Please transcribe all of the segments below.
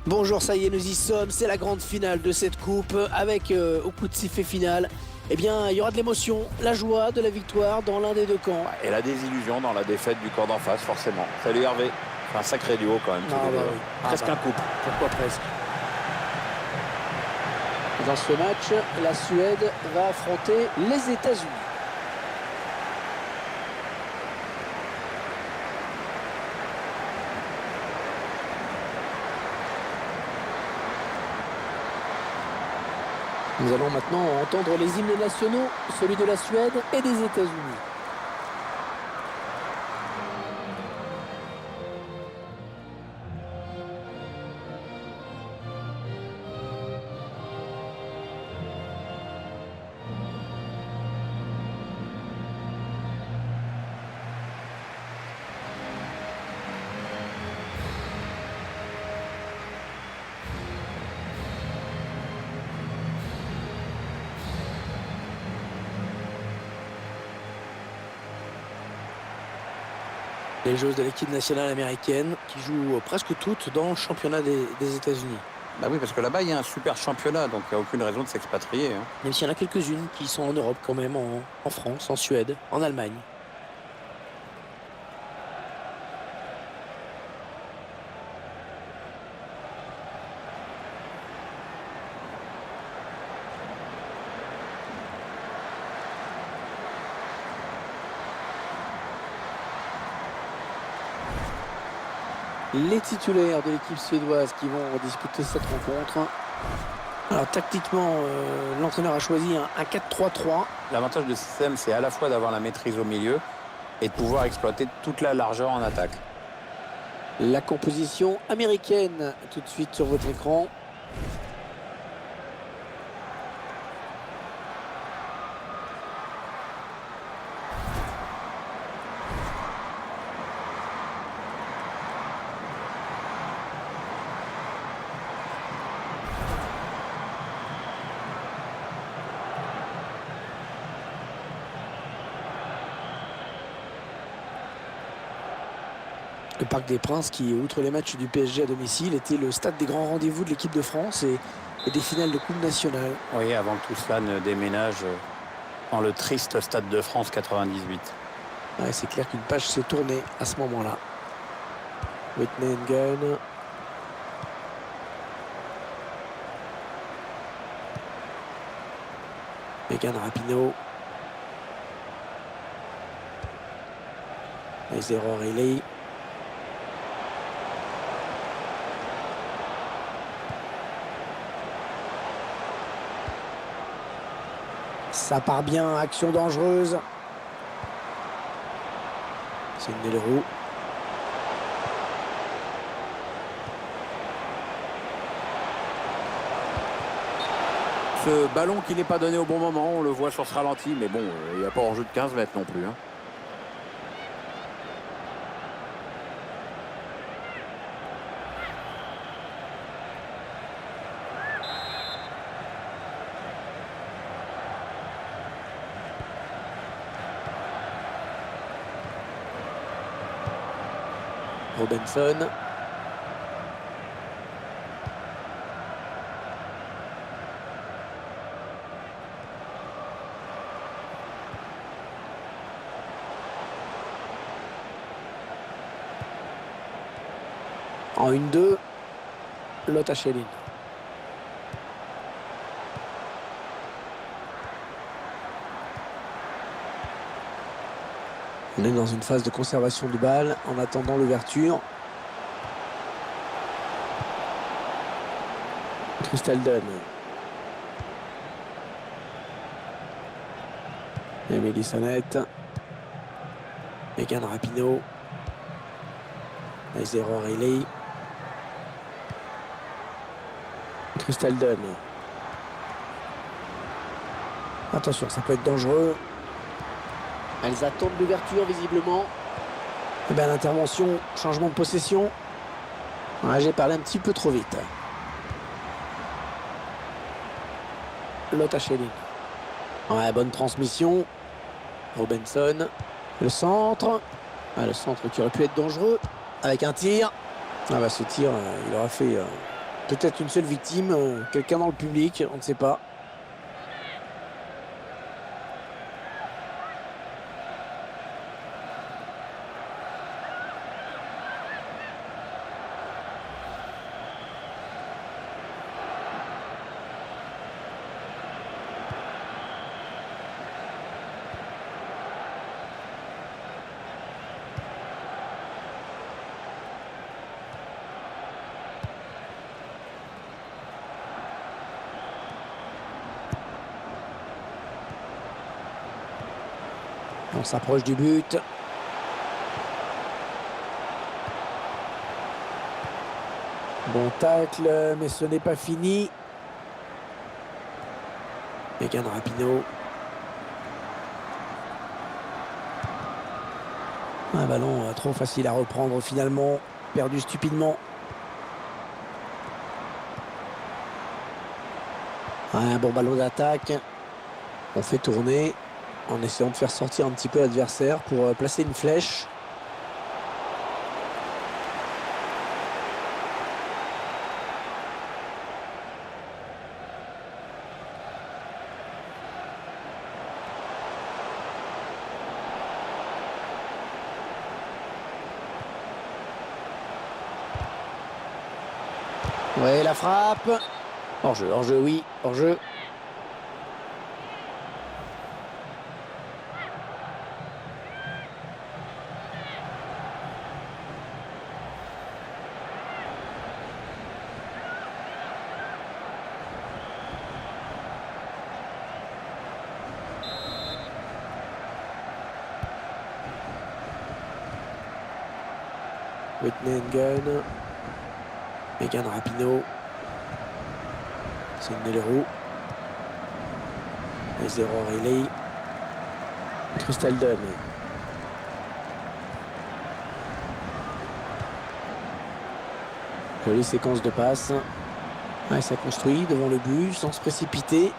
Bonjour, ça y est, nous y sommes. C'est la grande finale de cette coupe avec au coup de sifflet final. Eh bien, il y aura de l'émotion, la joie de la victoire dans l'un des deux camps. Et la désillusion dans la défaite du camp d'en face, forcément. Salut Hervé. Un sacré duo quand même. Ah, bah oui. Presque un couple. Pourquoi presque? Dans ce match, la Suède va affronter les États-Unis. Nous allons maintenant entendre les hymnes nationaux, celui de la Suède et des États-Unis. Les joueuses de l'équipe nationale américaine qui jouent presque toutes dans le championnat des États-Unis. Bah oui, parce que là-bas, il y a un super championnat, donc il n'y a aucune raison de s'expatrier. Même s'il y en a quelques-unes qui sont en Europe quand même, en France, en Suède, en Allemagne. Les titulaires de l'équipe suédoise qui vont disputer cette rencontre. Alors tactiquement, l'entraîneur a choisi un 4-3-3. L'avantage de ce système, c'est à la fois d'avoir la maîtrise au milieu et de pouvoir exploiter toute la largeur en attaque. La composition américaine, tout de suite sur votre écran. Le Parc des Princes qui, outre les matchs du PSG à domicile, était le stade des grands rendez-vous de l'équipe de France et des finales de Coupe nationale. Oui, avant que tout cela ne déménage dans le triste Stade de France 98. Ouais, c'est clair qu'une page s'est tournée à ce moment-là. Whitney Nguyen. Megan Rapinoe. Zero Riley. Ça part bien, action dangereuse. C'est une Leroux. Ce ballon qui n'est pas donné au bon moment, on le voit sur ce ralenti, mais bon, il n'y a pas hors-jeu de 15 mètres non plus. Robinson. En 1-2, Lotta Schelin. On est dans une phase de conservation de balle en attendant l'ouverture. Crystal Dunn. Émilie Sonnette. Megan Rapinoe. Zero Riley. Crystal Dunn. Attention, ça peut être dangereux. Elles attendent l'ouverture visiblement. Et bien l'intervention, changement de possession. Ouais, j'ai parlé un petit peu trop vite. Lotta Schelin. Ouais, bonne transmission. Robinson. Le centre. Le centre qui aurait pu être dangereux. Avec un tir. Ah bah ce tir, il aura fait Peut-être une seule victime, quelqu'un dans le public, on ne sait pas. On s'approche du but. Bon tacle, mais ce n'est pas fini. Megan Rapinoe. Un ballon trop facile à reprendre finalement. Perdu stupidement. Un bon ballon d'attaque. On fait tourner en essayant de faire sortir un petit peu l'adversaire pour placer une flèche. Ouais, la frappe. Hors-jeu, oui, hors-jeu. Whitney Gunn. Megan Rapinoe. Sidney Leroux. Ezero Riley. Crystal Dunn. Jolie séquence de passes. Ouais, ça construit devant le but sans se précipiter.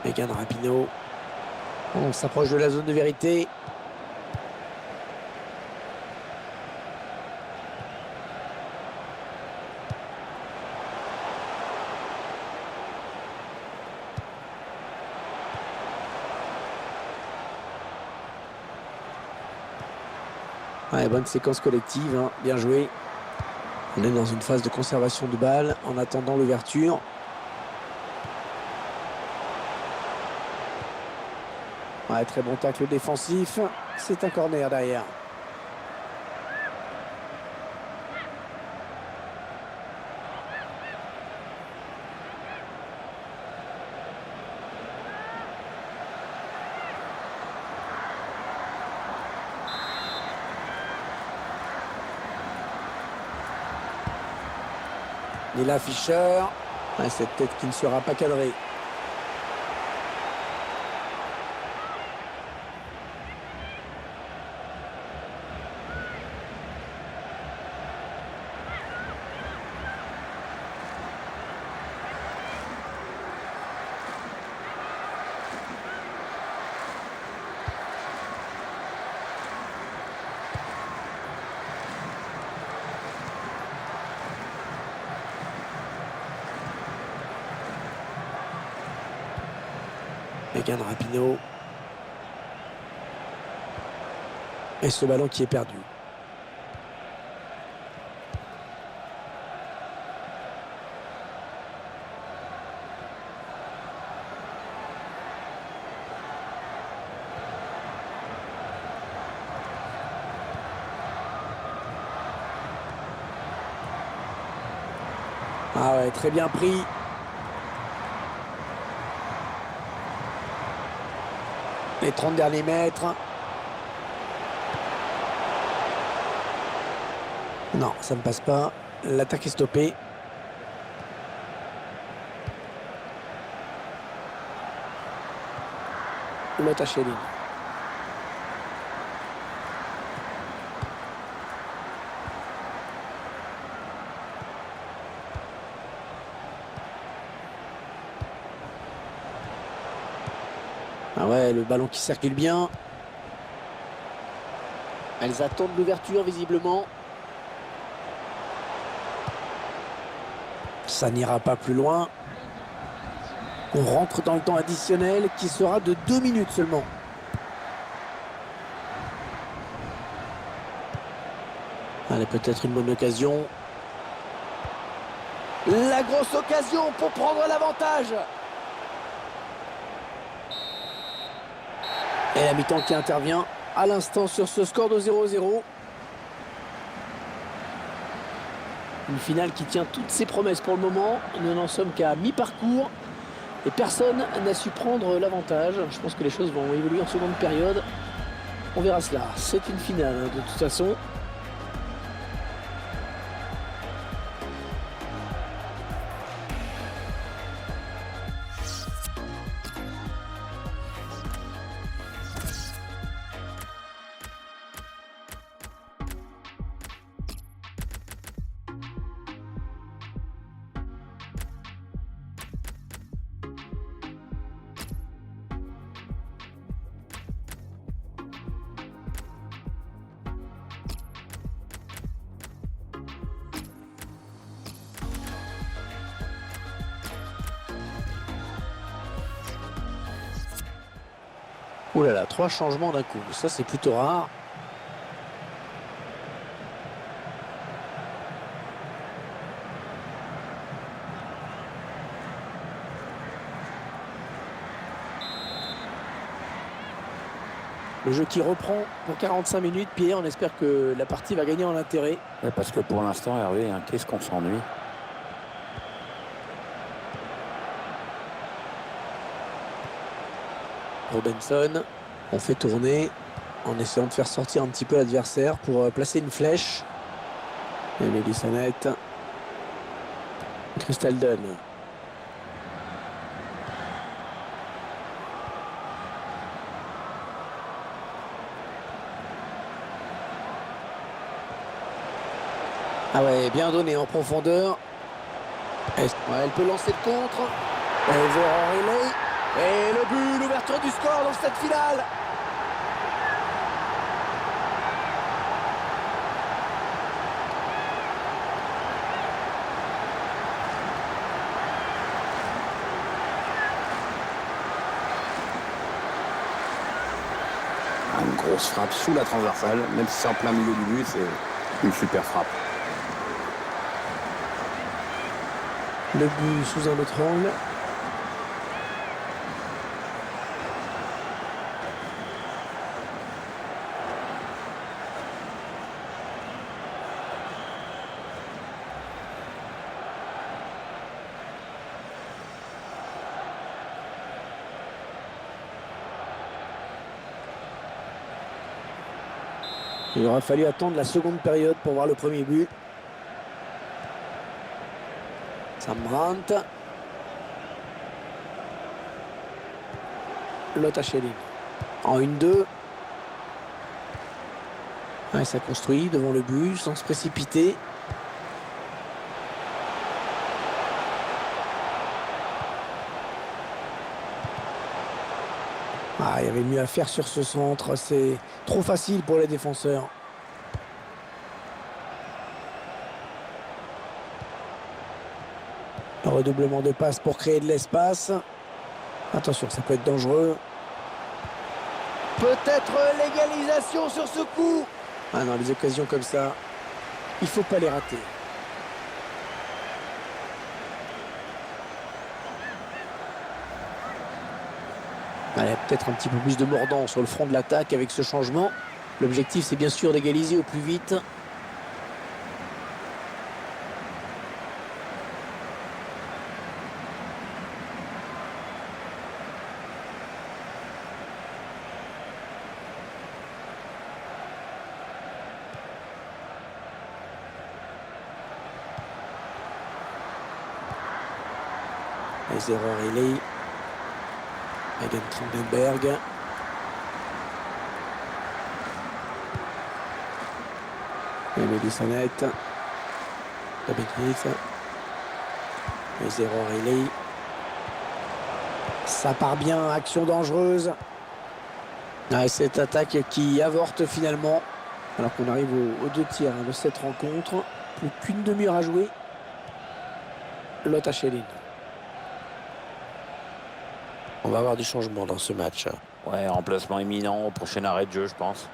Megan Rapinoe. On s'approche de la zone de vérité. Ouais, bonne séquence collective, hein. Bien joué. On est dans une phase de conservation de balle en attendant l'ouverture. Ouais, très bon tacle défensif. C'est un corner derrière. Nila Fischer. Ouais, cette tête qui ne sera pas cadrée. Megan Rapinoe. Et ce ballon qui est perdu. Ah ouais, très bien pris. Les 30 derniers mètres. Non, ça ne passe pas. L'attaque est stoppée. Lotta Schelling. Ah ouais, le ballon qui circule bien. Elles attendent l'ouverture visiblement. Ça n'ira pas plus loin. On rentre dans le temps additionnel qui sera de 2 minutes seulement. Allez, peut-être une bonne occasion. La grosse occasion pour prendre l'avantage. Et la mi-temps qui intervient à l'instant sur ce score de 0-0. Une finale qui tient toutes ses promesses pour le moment. Nous n'en sommes qu'à mi-parcours. Et personne n'a su prendre l'avantage. Je pense que les choses vont évoluer en seconde période. On verra cela. C'est une finale de toute façon. Ouh là là, 3 changements d'un coup. Ça, c'est plutôt rare. Le jeu qui reprend pour 45 minutes. Pierre, on espère que la partie va gagner en intérêt. Ouais, parce que pour l'instant, Hervé, hein, qu'est-ce qu'on s'ennuie. Robinson, on fait tourner en essayant de faire sortir un petit peu l'adversaire pour placer une flèche. Et Mélissanette. Crystal Dunn. Ah ouais, bien donné en profondeur. Ouais, elle peut lancer le contre. Et le but, l'ouverture du score dans cette finale. Une grosse frappe sous la transversale, même si c'est en plein milieu du but, c'est une super frappe. Le but sous un autre angle. Il aura fallu attendre la seconde période pour voir le premier but. Sam Brandt. Lotta Schelling. En 1-2. Ouais, ça construit devant le but sans se précipiter. Ah, il y avait mieux à faire sur ce centre. C'est trop facile pour les défenseurs. Un redoublement de passes pour créer de l'espace. Attention, ça peut être dangereux. Peut-être l'égalisation sur ce coup. Ah non, les occasions comme ça, il ne faut pas les rater. Allez, peut-être un petit peu plus de mordant sur le front de l'attaque avec ce changement. L'objectif, c'est bien sûr d'égaliser au plus vite. Les erreurs Riley. Megan Klingenberg. Et Mélissanette. Robin Heath. Les erreurs Riley. Ça part bien, action dangereuse. Ah, cette attaque qui avorte finalement. Alors qu'on arrive aux 2 tiers de cette rencontre. Plus qu'une demi-heure à jouer. Lotta Schelin. On va avoir du changement dans ce match. Ouais, remplacement imminent au prochain arrêt de jeu, je pense.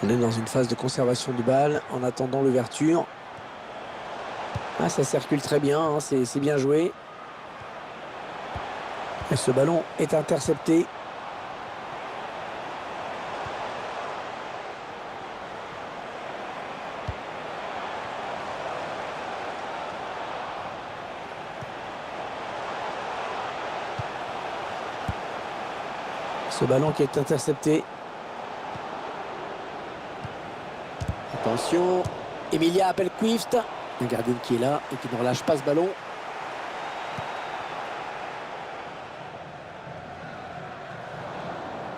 On est dans une phase de conservation du bal en attendant l'ouverture. Ah, ça circule très bien, hein, c'est bien joué. Et ce ballon est intercepté. Ce ballon qui est intercepté. Attention, Emilia appelle Quift. Un gardien qui est là et qui ne relâche pas ce ballon.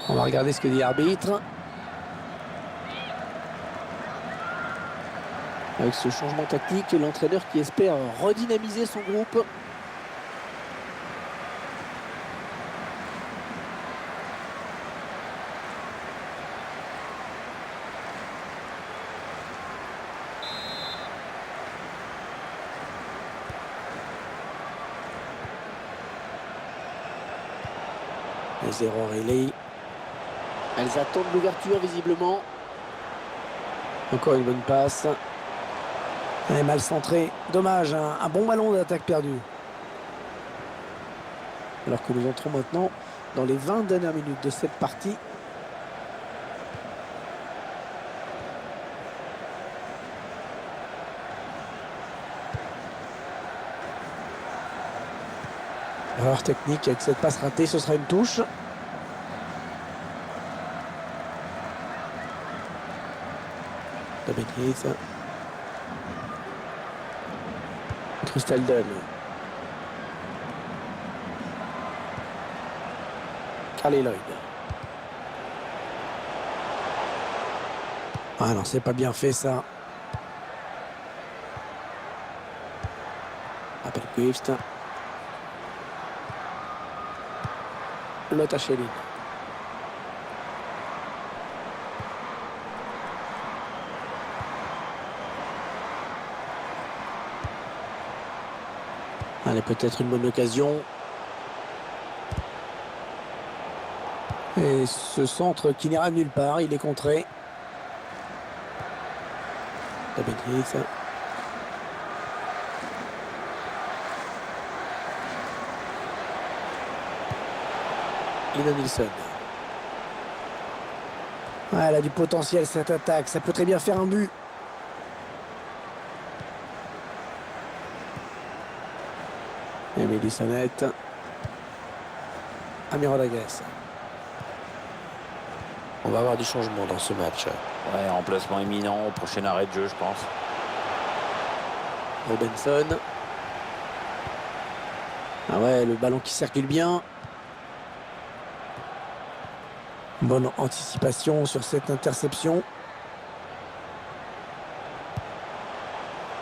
On va regarder ce que dit l'arbitre. Avec ce changement tactique, l'entraîneur qui espère redynamiser son groupe. Les erreurs Riley. Elles attendent l'ouverture visiblement. Encore une bonne passe. Elle est mal centrée. Dommage, un bon ballon d'attaque perdu. Alors que nous entrons maintenant dans les 20 dernières minutes de cette partie. Erreur technique avec cette passe ratée, ce sera une touche. David Heath. Crystal Dunn. Carly Lloyd. Ah non, c'est pas bien fait ça. Appel Quift. Lotta Schelin. Allez, peut-être une bonne occasion. Et ce centre qui n'ira nulle part, il est contré. David Heath. Lina Nilsson. Ah, elle a du potentiel cette attaque, ça peut très bien faire un but. Émilie Sonnette. Amir Rodriguez. On va avoir du changement dans ce match. Ouais, remplacement imminent au prochain arrêt de jeu, je pense. Robinson. Ah ouais, le ballon qui circule bien. Bonne anticipation sur cette interception.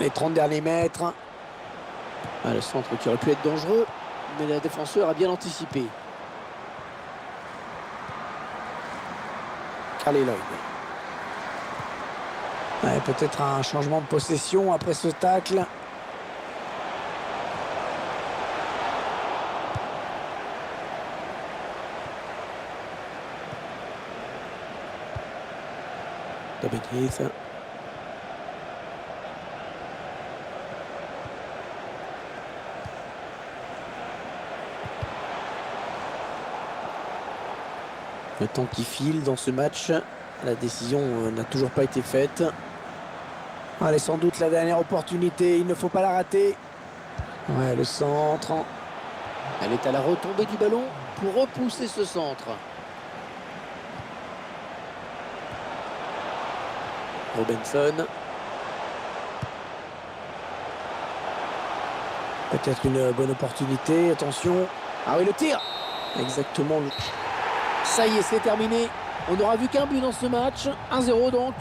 Les 30 derniers mètres. Ah, le centre qui aurait pu être dangereux, mais le défenseur a bien anticipé. Carly Lloyd. Ouais, peut-être un changement de possession après ce tacle. David Heath. Le temps qui file dans ce match. La décision n'a toujours pas été faite. Allez, sans doute la dernière opportunité. Il ne faut pas la rater. Ouais, le centre. Elle est à la retombée du ballon pour repousser ce centre. Robinson. Peut-être une bonne opportunité. Attention. Ah oui, le tir. Exactement. Ça y est, c'est terminé. On n'aura vu qu'un but dans ce match. 1-0 donc.